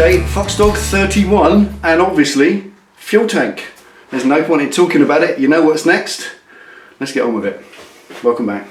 Okay, FoXDaWG 31 and obviously fuel tank. There's no point in talking about it, you know what's next. Let's get on with it. Welcome back.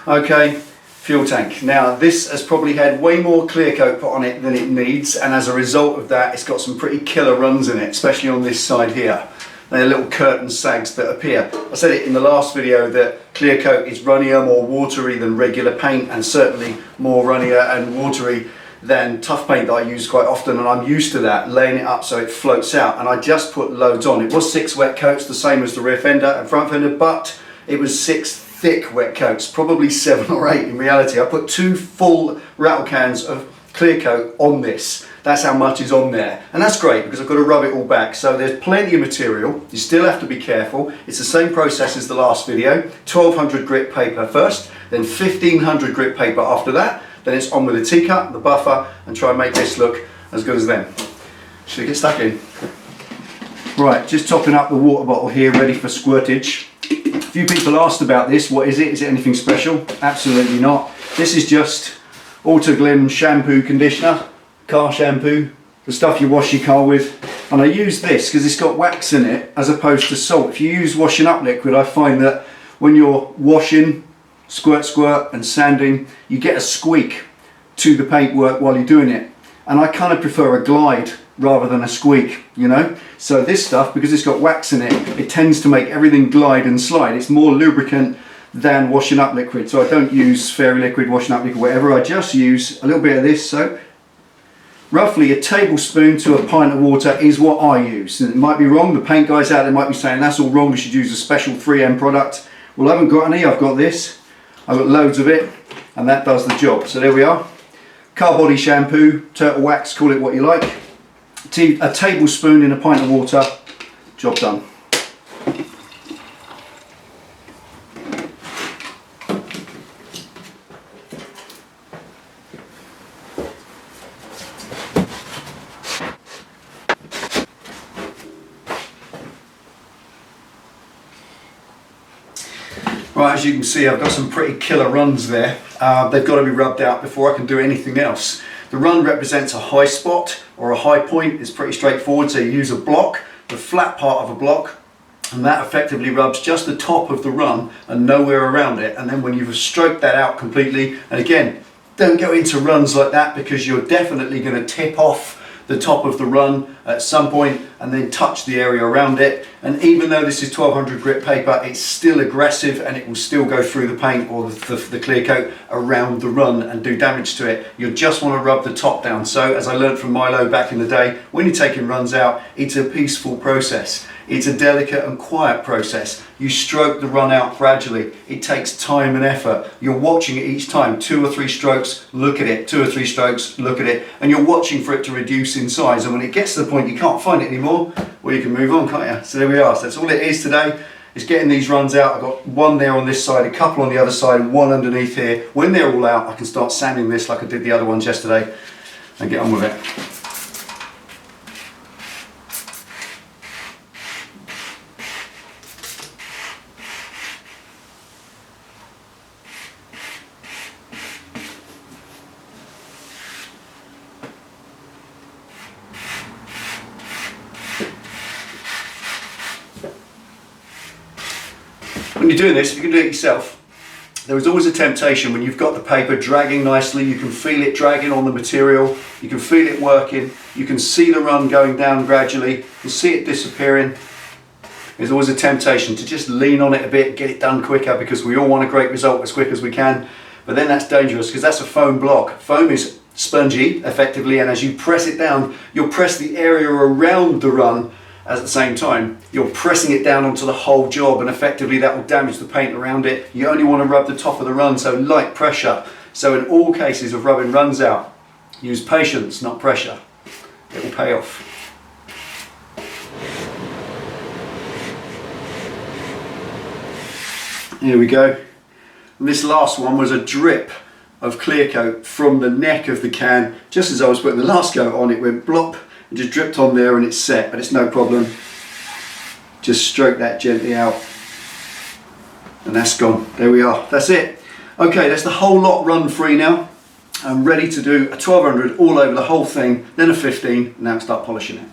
Okay, fuel tank. Now this has probably had way more clear coat put on it than it needs, and as a result of that it's got some pretty killer runs in it, especially on this side here. They're little curtain sags that appear. I said it in the last video that clear coat is runnier, more watery than regular paint, and certainly more runnier and watery than tough paint that I use quite often, and I'm used to that, laying it up so it floats out, and I just put loads on. It was 6 wet coats, the same as the rear fender and front fender, but it was 6 thick wet coats, probably 7 or 8 in reality. I put 2 full rattle cans of clear coat on this. That's how much is on there, and that's great because I've got to rub it all back, so there's plenty of material. You still have to be careful. It's the same process as the last video. 1200 grit paper first, then 1500 grit paper after that, then it's on with the teacup, the buffer, and try and make this look as good as them. Should we get stuck in? Right, just topping up the water bottle here, ready for squirtage. A few people asked about this. What is it? Is it anything special? Absolutely not. This is just Autoglym shampoo conditioner, car shampoo, the stuff you wash your car with. And I use this because it's got wax in it as opposed to salt. If you use washing up liquid, I find that when you're washing, squirt squirt and sanding, you get a squeak to the paintwork while you're doing it. And I kind of prefer a glide rather than a squeak, you know. So this stuff, because it's got wax in it, it tends to make everything glide and slide. It's more lubricant than washing up liquid. So I don't use fairy liquid, washing up liquid, whatever. I just use a little bit of this. So roughly a tablespoon to a pint of water is what I use. And it might be wrong. The paint guys out there might be saying that's all wrong, we should use a special 3M product. Well, I haven't got any. I've got this. I've got loads of it, and that does the job. So there we are. Car body shampoo, turtle wax, call it what you like. A tablespoon in a pint of water, job done. Right, as you can see, I've got some pretty killer runs there. They've got to be rubbed out before I can do anything else. The run represents a high spot or a high point. It's pretty straightforward. So you use a block, the flat part of a block, and that effectively rubs just the top of the run and nowhere around it. And then when you've stroked that out completely, and again, don't go into runs like that because you're definitely going to tip off the top of the run at some point and then touch the area around it. And even though this is 1200 grit paper, it's still aggressive and it will still go through the paint or the clear coat around the run and do damage to it. You just want to rub the top down. So as I learned from Milo back in the day, when you're taking runs out, it's a peaceful process. It's a delicate and quiet process. You stroke the run out gradually. It takes time and effort. You're watching it each time, 2 or 3 strokes, look at it, 2 or 3 strokes, look at it, and you're watching for it to reduce in size. And when it gets to the point you can't find it anymore, well, you can move on, can't you? So there we are. So that's all it is today, is getting these runs out. I've got 1 there on this side, a couple on the other side, and 1 underneath here. When they're all out, I can start sanding this like I did the other ones yesterday and get on with it. When you're doing this, if you can do it yourself, there is always a temptation when you've got the paper dragging nicely, you can feel it dragging on the material, you can feel it working, you can see the run going down gradually, you can see it disappearing. There's always a temptation to just lean on it a bit, get it done quicker, because we all want a great result as quick as we can. But then that's dangerous because that's a foam block. Foam is spongy effectively, and as you press it down, you'll press the area around the run. At the same time, you're pressing it down onto the whole job, and effectively that will damage the paint around it. You only want to rub the top of the run, so light pressure. So in all cases of rubbing runs out, use patience, not pressure. It will pay off. Here we go. And this last one was a drip of clear coat from the neck of the can. Just as I was putting the last coat on, it went blop. It just dripped on there and it's set, but it's no problem. just stroke that gently out, and that's gone. There we are, that's it. Okay, that's the whole lot run free now. I'm ready to do a 1200 all over the whole thing, then a 15, and now start polishing it.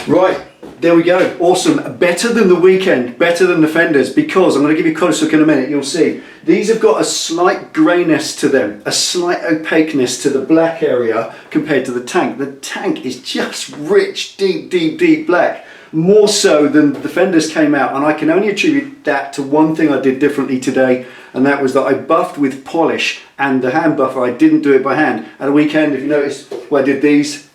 Right, there we go. Awesome. Better than the weekend, better than the fenders, because I'm going to give you a close look in a minute. You'll see these have got a slight greyness to them, a slight opaqueness to the black area compared to the tank. The tank is just rich, deep black, more so than the fenders came out, and I can only attribute that to one thing I did differently today, and that was that I buffed with polish and the hand buffer. I didn't do it by hand. At the weekend, if you notice where I did these,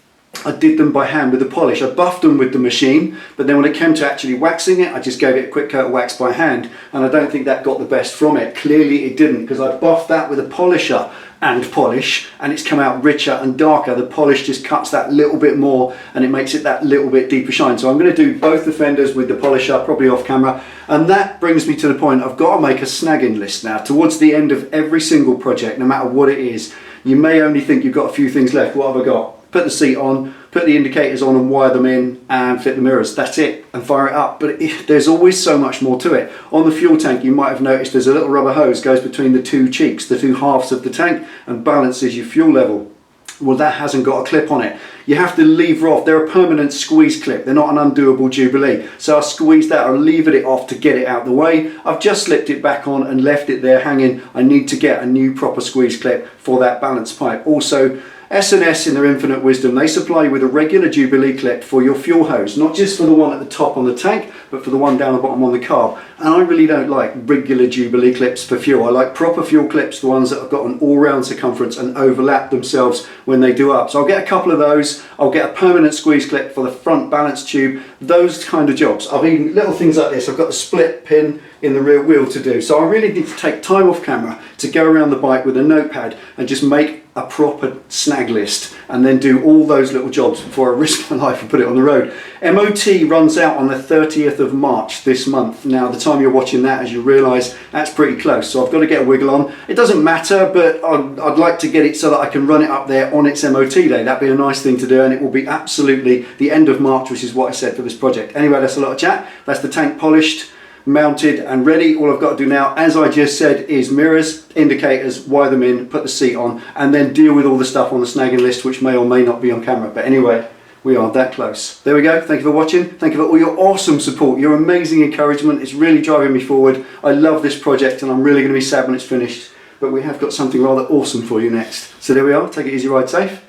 I did them by hand with the polish. I buffed them with the machine, but then when it came to actually waxing it, I just gave it a quick coat of wax by hand, and I don't think that got the best from it. Clearly it didn't, because I buffed that with a polisher and polish, and it's come out richer and darker. The polish just cuts that little bit more, and it makes it that little bit deeper shine. So I'm going to do both the fenders with the polisher, probably off camera, and that brings me to the point I've got to make a snagging list now. Towards the end of every single project, no matter what it is, you may only think you've got a few things left. What have I got? Put the seat on, put the indicators on and wire them in, and fit the mirrors. That's it, and fire it up. But there's always so much more to it. On the fuel tank, you might have noticed there's a little rubber hose goes between the two cheeks, the two halves of the tank, and balances your fuel level. Well, that hasn't got a clip on it. You have to lever off. They're a permanent squeeze clip. They're not an undoable Jubilee. So I squeezed that, I levered it off to get it out of the way. I've just slipped it back on and left it there hanging. I need to get a new proper squeeze clip for that balance pipe. Also, S&S in their infinite wisdom, they supply you with a regular Jubilee clip for your fuel hose, not just for the one at the top on the tank, but for the one down the bottom on the carb. And I really don't like regular Jubilee clips for fuel. I like proper fuel clips, the ones that have got an all-round circumference and overlap themselves when they do up. So I'll get a couple of those. I'll get a permanent squeeze clip for the front balance tube, those kind of jobs. I've even little things like this. I've got the split pin in the rear wheel to do. So I really need to take time off camera to go around the bike with a notepad and just make a proper snag list, and then do all those little jobs before I risk my life and put it on the road. MOT runs out on the 30th of March this month. Now, the time you're watching that, as you realise, that's pretty close, so I've got to get a wiggle on. It doesn't matter, but I'd like to get it so that I can run it up there on its MOT day. That'd be a nice thing to do, and it will be absolutely the end of March, which is what I said for this project. Anyway, that's a lot of chat. That's the tank polished, mounted and ready. All I've got to do now, as I just said, is mirrors, indicators, wire them in, put the seat on, and then deal with all the stuff on the snagging list, which may or may not be on camera. But anyway, we are that close. There we go. Thank you for watching. Thank you for all your awesome support, your amazing encouragement. It's really driving me forward. I love this project, and I'm really going to be sad when it's finished, but we have got something rather awesome for you next. So there we are. Take it easy, ride safe.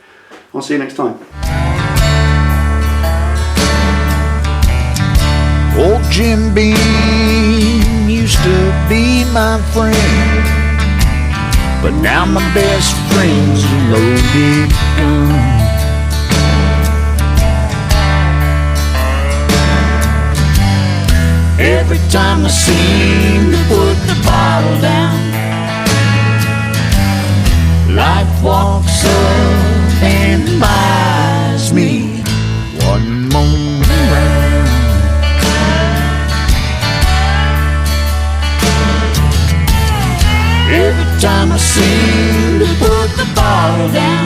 I'll see you next time. Old Jim Beam used to be my friend, but now my best friend's a loaded gun. Every time I seem to put the bottle down, life walks up and buys me one more round. Every time I seem to put the bottle down,